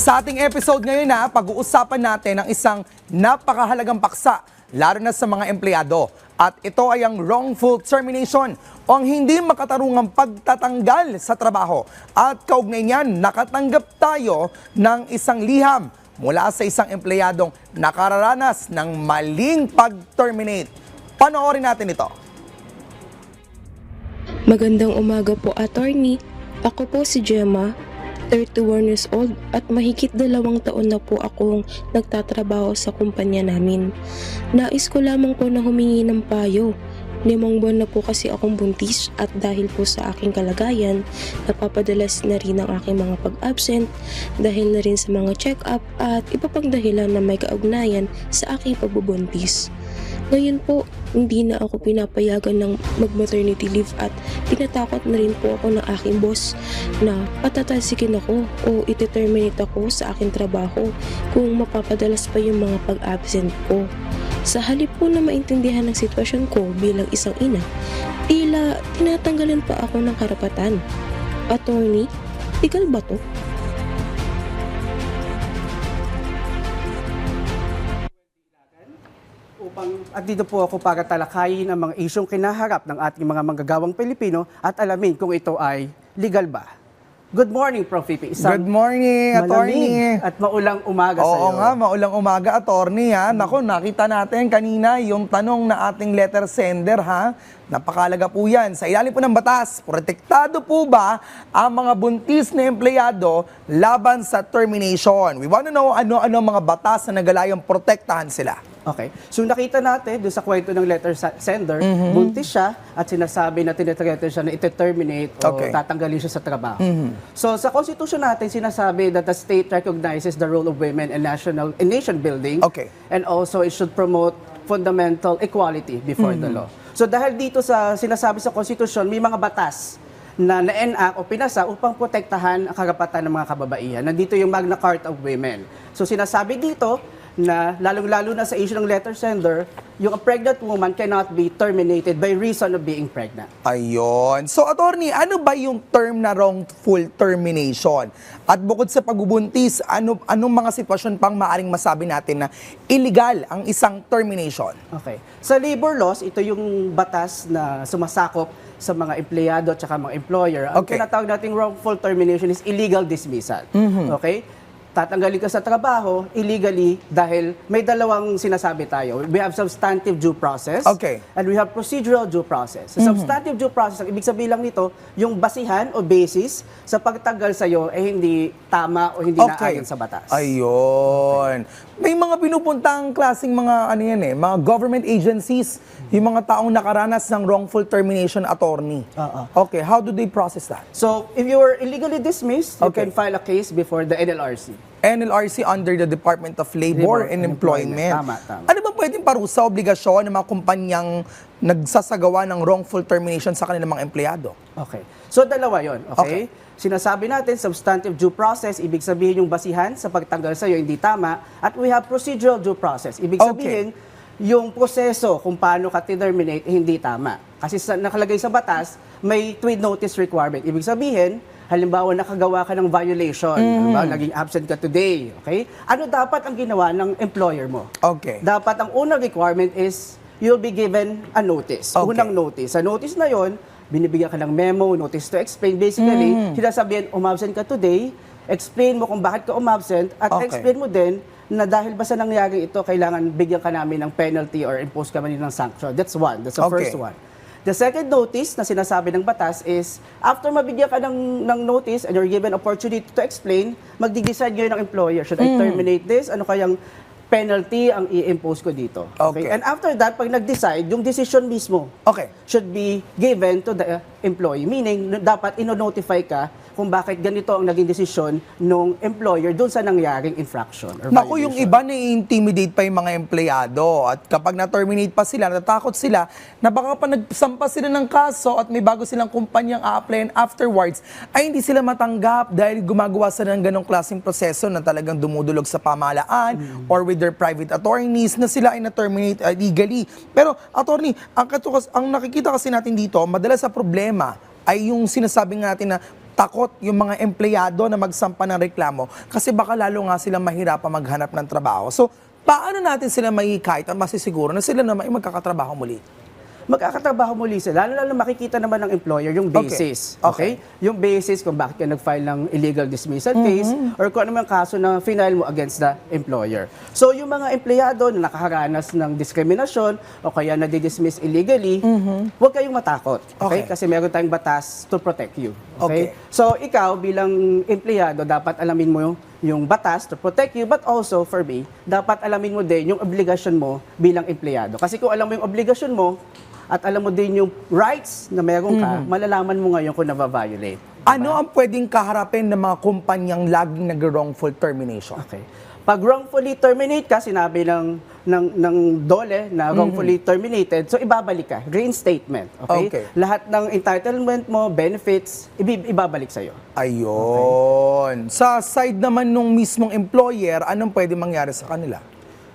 Sa ating episode ngayon pag-uusapan natin ang isang napakahalagang paksa, lalo na sa mga empleyado. At ito ay ang wrongful termination o ang hindi makatarungang pagtatanggal sa trabaho. At kaugnay niyan, nakatanggap tayo ng isang liham mula sa isang empleyadong nakararanas ng maling pag-terminate. Panoorin natin ito. Magandang umaga po, attorney. Ako po si Gemma, 31 years old at mahigit 2 taon na po akong nagtatrabaho sa kumpanya namin. Nais ko lamang po na humingi ng payo. 5 buwan na po kasi akong buntis at dahil po sa aking kalagayan, napapadalas na rin ang aking mga pag-absent dahil na rin sa mga check-up at iba pang dahilan na may kaugnayan sa aking pagbubuntis. Ngayon po, hindi na ako pinapayagan ng mag-maternity leave at tinatakot na rin po ako ng aking boss na patatalsikin ako o ite-terminate ako sa aking trabaho kung mapapadalas pa yung mga pag-absent ko. Sa halip po na maintindihan ng sitwasyon ko bilang isang ina, tila tinatanggalan pa ako ng karapatan. Attorney, legal ba to? At dito po ako para talakayin ang mga isyong kinaharap ng ating mga manggagawang Pilipino at alamin kung ito ay legal ba. Good morning, Prof. Pipi. Good morning, attorney. At maulang umaga sa iyo. Oo nga, maulang umaga, attorney Naku, nakita natin kanina yung tanong na ating letter sender Napakalaga po yan. Sa ilalim po ng batas, protektado po ba ang mga buntis na empleyado laban sa termination? We want to know ano-ano mga batas na nagalayang protektahan sila. Okay. So nakita natin doon sa kwento ng letter sender, buntis siya at sinasabi na tinitreaten siya na ite-terminate o tatanggalin siya sa trabaho. So sa konstitusyon natin, sinasabi that the state recognizes the role of women in nation building and also it should promote fundamental equality before the law. So dahil dito sa sinasabi sa konstitusyon, may mga batas na na-enact o pinasa upang protektahan ang karapatan ng mga kababaihan. Nandito yung Magna Carta of Women. So sinasabi dito na lalong-lalo na sa issue ng letter sender, yung a pregnant woman cannot be terminated by reason of being pregnant. Ayun. So, attorney, ano ba yung term na wrongful termination? At bukod sa pagbubuntis, anong mga sitwasyon pang maaring masabi natin na illegal ang isang termination? Okay. Sa labor laws, ito yung batas na sumasakop sa mga empleyado at saka mga employer. Ang tinatawag nating wrongful termination is illegal dismissal. Okay? Tatanggalin ka sa trabaho illegally dahil may dalawang sinasabi tayo. We have substantive due process and we have procedural due process. Sa substantive due process, ang ibig sabihin lang nito, yung basihan o basis sa pagtanggal sa'yo ay hindi tama o hindi naayon sa batas. Ayun. May mga pinupuntang klaseng mga mga government agencies, yung mga taong nakaranas ng wrongful termination, attorney. Okay, how do they process that? So, if you were illegally dismissed, you can file a case before the NLRC. NLRC under the Department of Labor and Employment. Tama. Ano ba pwedeng parusa, obligasyon ng mga kumpanyang nagsasagawa ng wrongful termination sa kanilang mga empleyado? Okay. So, dalawa yon. Okay? Sinasabi natin, substantive due process, ibig sabihin yung basihan sa pagtanggal sa'yo hindi tama. At we have procedural due process. Ibig sabihin, yung proseso kung paano ka terminate hindi tama. Kasi nakalagay sa batas, may tweet notice requirement. Ibig sabihin, halimbawa nakagawa ka ng violation, halimbawa naging absent ka today, okay? Ano dapat ang ginawa ng employer mo? Dapat ang unang requirement is you'll be given a notice, unang notice. Sa notice na yon, binibigyan ka ng memo, notice to explain. Basically, sinasabihin, umabsent ka today, explain mo kung bakit ka umabsent, at explain mo din na dahil ba sa nangyari ito, kailangan bigyan ka namin ng penalty or impose ka man ng sanction. That's one. That's the first one. The second notice na sinasabi ng batas is, after mabigyan ka ng notice and you're given opportunity to explain, magdi-decide ngayon ng employer, should I terminate this? Ano kayang penalty ang i-impose ko dito? And after that, pag nag-decide, yung decision mismo should be given to the employee. Meaning, dapat ino-notify ka kung bakit ganito ang naging desisyon ng employer doon sa nangyaring infraction or Naku, yung iba na-intimidate pa yung mga empleyado at kapag na-terminate pa sila, natatakot sila na baka pa nagsampa sila ng kaso at may bago silang kumpanyang a-applyan afterwards ay hindi sila matanggap dahil gumagawa sila ng ganong klaseng proseso na talagang dumudulog sa pamahalaan or with their private attorneys na sila ay na-terminate legally. Pero, attorney, ang nakikita kasi natin dito, madalas sa problema ay yung sinasabi natin na takot yung mga empleyado na magsampa ng reklamo kasi baka lalo nga silang mahirapan maghanap ng trabaho. So, paano natin sila mahihikayat at masisiguro na sila naman ay magkakatrabaho muli? Magkakatrabaho muli sila, lalo makikita naman ng employer yung basis. Okay. Yung basis kung bakit ka nag-file ng illegal dismissal case or kung ano mang kaso na final mo against the employer. So yung mga empleyado na nakakaranas ng diskriminasyon o kaya na-dismiss illegally, huwag kayong matakot. Okay? Okay. Kasi meron tayong batas to protect you. Okay. So ikaw bilang empleyado, dapat alamin mo yung batas to protect you, but also for me, dapat alamin mo din yung obligasyon mo bilang empleyado. Kasi kung alam mo yung obligasyon mo, at alam mo din yung rights na meron ka, malalaman mo ngayon kung na-violate. Ano ang pwedeng kaharapin ng mga kumpanyang laging nag-wrongful termination? Okay. Pag wrongfully terminate ka, sinabi ng DOLE na wrongfully terminated, so ibabalik ka, reinstatement. Okay? Okay. Lahat ng entitlement mo, benefits, ibabalik sa'yo. Ayun. Sa side naman nung mismong employer, anong pwede mangyari sa kanila?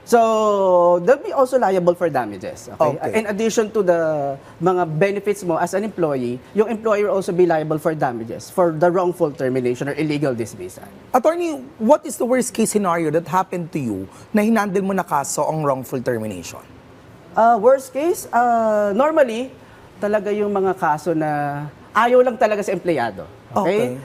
So, they'll be also liable for damages. Okay? Okay. In addition to the mga benefits mo as an employee, yung employer will also be liable for damages for the wrongful termination or illegal dismissal. Attorney, what is the worst case scenario that happened to you na hinandle mo na kaso ang wrongful termination? Worst case, normally, talaga yung mga kaso na ayaw lang talaga sa empleyado. Okay?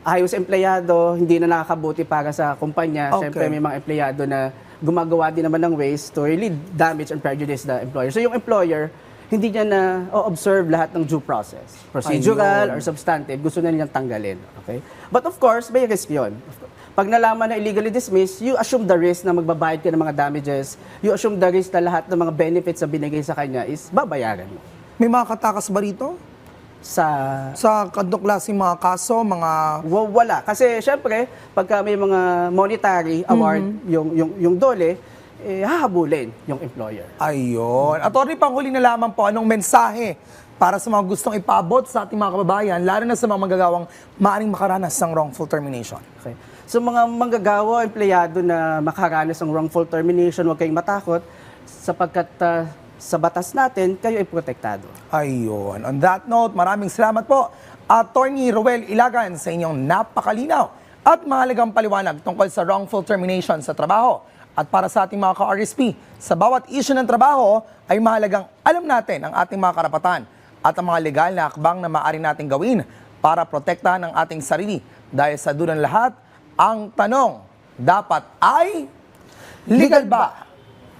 Ayaw sa empleyado, hindi na nakakabuti para sa kumpanya. Okay. Siyempre, may mga empleyado na gumagawa din naman ng ways to really damage and prejudice the employer. So yung employer, hindi niya na observe lahat ng due process. Procedural or substantive, gusto na nilang tanggalin. Okay? But of course, may risk yun. Pag nalaman na illegally dismissed, you assume the risk na magbabayad ka ng mga damages, you assume the risk na lahat ng mga benefits na binigay sa kanya is babayaran mo. May mga katakas ba rito? Sa kanong klaseng mga kaso, mga... Wala. Kasi syempre, pagka may mga monetary award yung DOLE, hahabulin yung employer. Ayun. Attorney, panghuli na lamang po, anong mensahe para sa mga gustong ipaabot sa ating mga kababayan, lalo na sa mga manggagawang maaaring makaranas ng wrongful termination? Okay. So mga manggagawa, empleyado na makaranas ng wrongful termination, huwag kayong matakot sapagkat sa batas natin, kayo ay protektado. Ayun. On that note, maraming salamat po, Attorney Roel Ilagan, sa inyong napakalinaw at mahalagang paliwanag tungkol sa wrongful termination sa trabaho. At para sa ating mga ka-RSP, sa bawat issue ng trabaho ay mahalagang alam natin ang ating mga karapatan at ang mga legal na hakbang na maaari nating gawin para protektahan ang ating sarili. Dahil sa dulo ng lahat, ang tanong, dapat ay legal ba